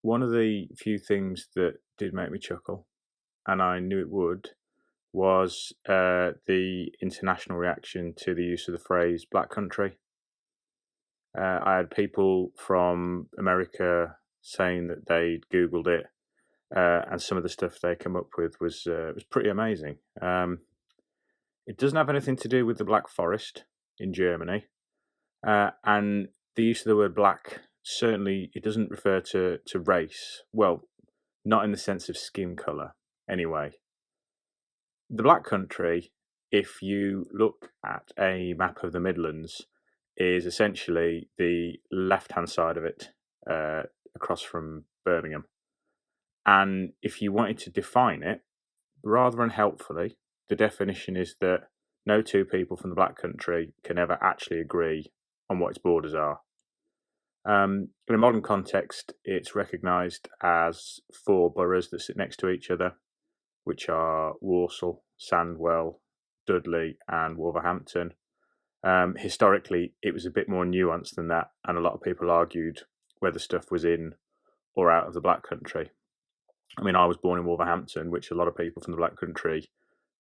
one of the few things that did make me chuckle, and I knew it would, was the international reaction to the use of the phrase "Black Country." I had people from America saying that they'd Googled it, and some of the stuff they come up with was pretty amazing. It doesn't have anything to do with the Black Forest in Germany, and the use of the word "black" certainly it doesn't refer to race. Well, not in the sense of skin color, anyway. The Black Country, if you look at a map of the Midlands, is essentially the left-hand side of it, across from Birmingham. And if you wanted to define it, rather unhelpfully, the definition is that no two people from the Black Country can ever actually agree on what its borders are. In a modern context, it's recognised as 4 boroughs that sit next to each other, which are Walsall, Sandwell, Dudley, and Wolverhampton. Historically, it was a bit more nuanced than that, and a lot of people argued whether stuff was in or out of the Black Country. I mean, I was born in Wolverhampton, which a lot of people from the Black Country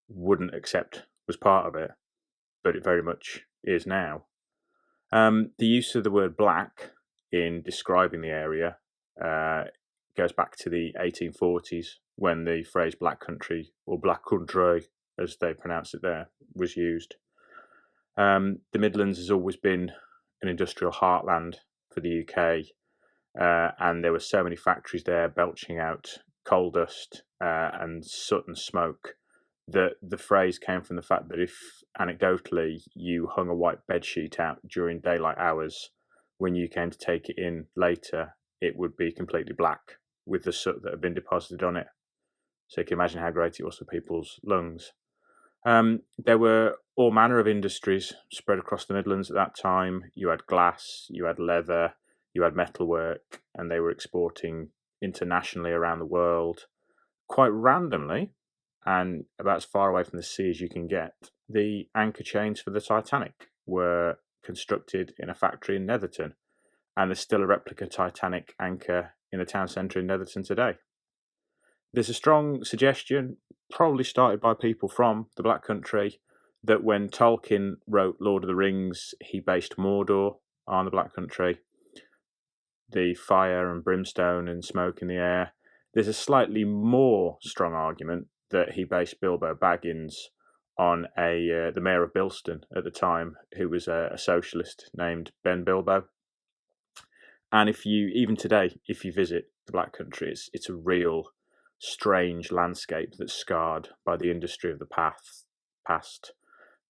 wouldn't accept was part of it, but it very much is now. The use of the word black in describing the area goes back to the 1840s when the phrase Black Country, or Black Country as they pronounce it there, was used. The Midlands has always been an industrial heartland for the UK, and there were so many factories there belching out coal dust and soot and smoke that the phrase came from the fact that if, anecdotally, you hung a white bedsheet out during daylight hours, when you came to take it in later, it would be completely black with the soot that had been deposited on it. So you can imagine how great it was for people's lungs. There were all manner of industries spread across the Midlands at that time. You had glass, you had leather, you had metalwork, and they were exporting internationally around the world. Quite randomly, and about as far away from the sea as you can get, the anchor chains for the Titanic were constructed in a factory in Netherton, and there's still a replica Titanic anchor in the town centre in Netherton today. There's a strong suggestion, probably started by people from the Black Country, that when Tolkien wrote Lord of the Rings, he based Mordor on the Black Country. The fire and brimstone and smoke in the air. There's a slightly more strong argument that he based Bilbo Baggins on the mayor of Bilston at the time, who was a socialist named Ben Bilbo. And even today, if you visit the Black Country, it's a real strange landscape that's scarred by the industry of the past.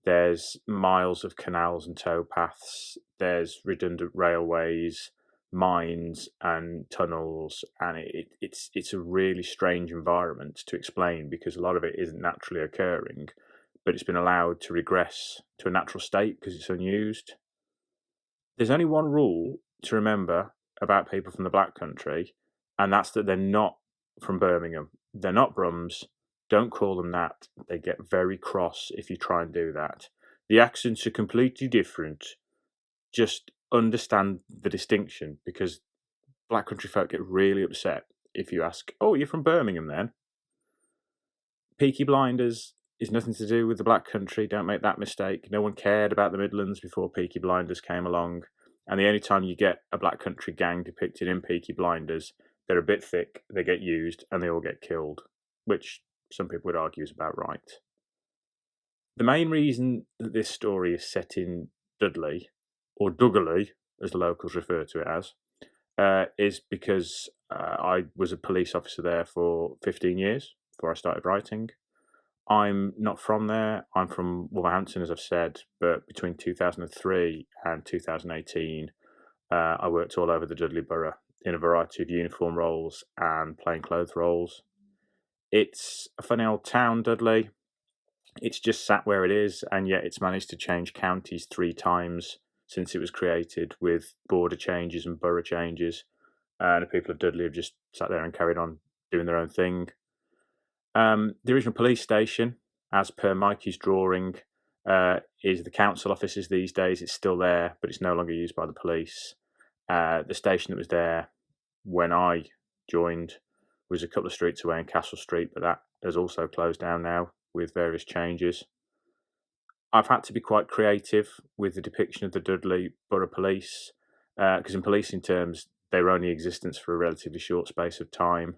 There's miles of canals and towpaths. There's redundant railways, mines and tunnels, and it's a really strange environment to explain because a lot of it isn't naturally occurring, but it's been allowed to regress to a natural state because it's unused. There's only one rule to remember about people from the Black Country, and that's that they're not from Birmingham. They're not Brums. Don't call them that. They get very cross if you try and do that. The accents are completely different. Just understand the distinction, because Black Country folk get really upset if you ask, "Oh, you're from Birmingham then?" Peaky Blinders is nothing to do with the Black Country. Don't make that mistake. No one cared about the Midlands before Peaky Blinders came along. And the only time you get a Black Country gang depicted in Peaky Blinders, they're a bit thick, they get used, and they all get killed, which some people would argue is about right. The main reason that this story is set in Dudley, or Duggally, as the locals refer to it as, is because I was a police officer there for 15 years before I started writing. I'm not from there. I'm from Wolverhampton, as I've said, but between 2003 and 2018, I worked all over the Dudley Borough in a variety of uniform roles and plainclothes roles. It's a funny old town, Dudley. It's just sat where it is, and yet it's managed to change counties 3 times since it was created, with border changes and borough changes. And the people of Dudley have just sat there and carried on doing their own thing. The original police station, as per Mikey's drawing, is the council offices these days. It's still there, but it's no longer used by the police. The station that was there when I joined was a couple of streets away in Castle Street, but that has also closed down now with various changes. I've had to be quite creative with the depiction of the Dudley Borough Police, because in policing terms, they were only in existence for a relatively short space of time.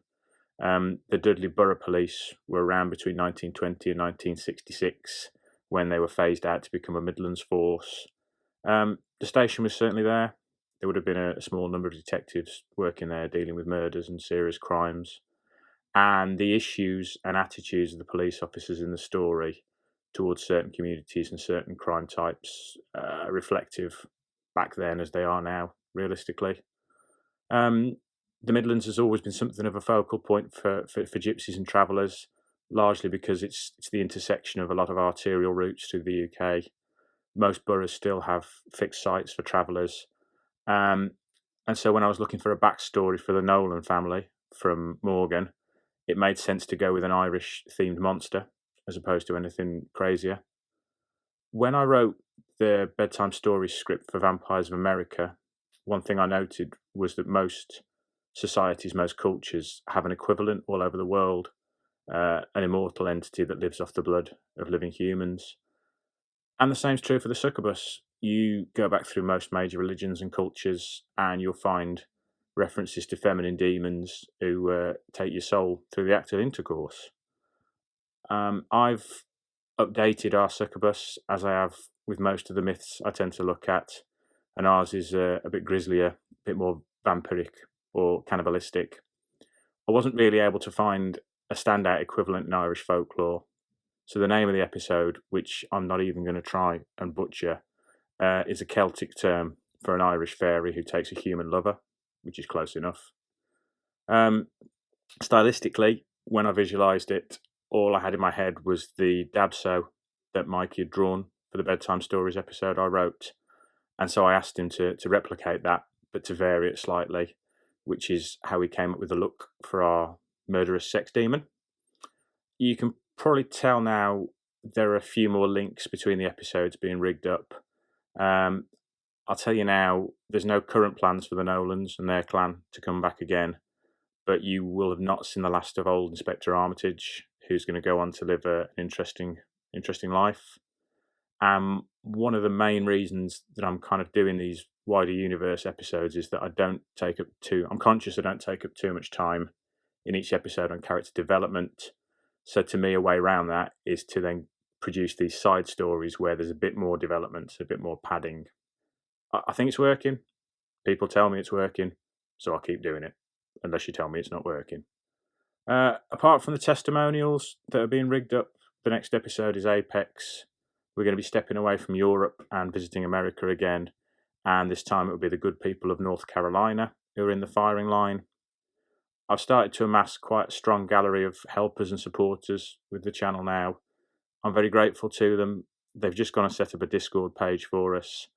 The Dudley Borough Police were around between 1920 and 1966 when they were phased out to become a Midlands force. The station was certainly there. There would have been a small number of detectives working there dealing with murders and serious crimes. And the issues and attitudes of the police officers in the story towards certain communities and certain crime types are reflective back then as they are now, realistically. The Midlands has always been something of a focal point for gypsies and travellers, largely because it's the intersection of a lot of arterial routes through the UK. Most boroughs still have fixed sites for travellers. And so when I was looking for a backstory for the Nolan family from Morgan, it made sense to go with an Irish-themed monster as opposed to anything crazier. When I wrote the bedtime story script for Vampires of America, one thing I noted was that most societies, most cultures have an equivalent all over the world, an immortal entity that lives off the blood of living humans. And the same's true for the succubus. You go back through most major religions and cultures, and you'll find references to feminine demons who take your soul through the act of intercourse. I've updated our succubus, as I have with most of the myths I tend to look at, and ours is a bit grislier, a bit more vampiric or cannibalistic. I wasn't really able to find a standout equivalent in Irish folklore, so the name of the episode, which I'm not even going to try and butcher, is a Celtic term for an Irish fairy who takes a human lover, which is close enough. Stylistically, when I visualised it, all I had in my head was the dabso that Mikey had drawn for the Bedtime Stories episode I wrote. And so I asked him to replicate that, but to vary it slightly, which is how we came up with the look for our murderous sex demon. You can probably tell now there are a few more links between the episodes being rigged up. I'll tell you now, there's no current plans for the Nolans and their clan to come back again, but you will have not seen the last of old Inspector Armitage, who's going to go on to live an interesting life. One of the main reasons that I'm kind of doing these wider universe episodes is that I'm conscious I don't take up too much time in each episode on character development. So to me, a way around that is to then produce these side stories where there's a bit more development, a bit more padding. I think it's working. People tell me it's working, so I'll keep doing it, unless you tell me it's not working. Apart from the testimonials that are being rigged up, the next episode is Apex. We're going to be stepping away from Europe and visiting America again, and this time it will be the good people of North Carolina who are in the firing line. I've started to amass quite a strong gallery of helpers and supporters with the channel now. I'm very grateful to them. They've just gone and set up a Discord page for us.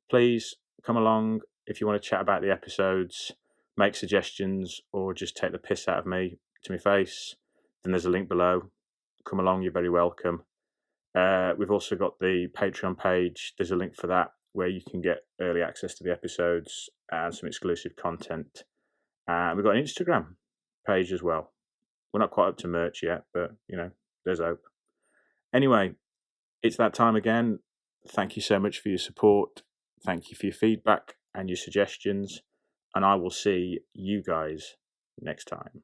Please come along if you want to chat about the episodes, make suggestions, or just take the piss out of me to my face. Then there's a link below. Come along, you're very welcome. We've also got the Patreon page. There's a link for that where you can get early access to the episodes and some exclusive content. We've got an Instagram page as well. We're not quite up to merch yet, but, there's hope. Anyway, it's that time again. Thank you so much for your support. Thank you for your feedback and your suggestions. And I will see you guys next time.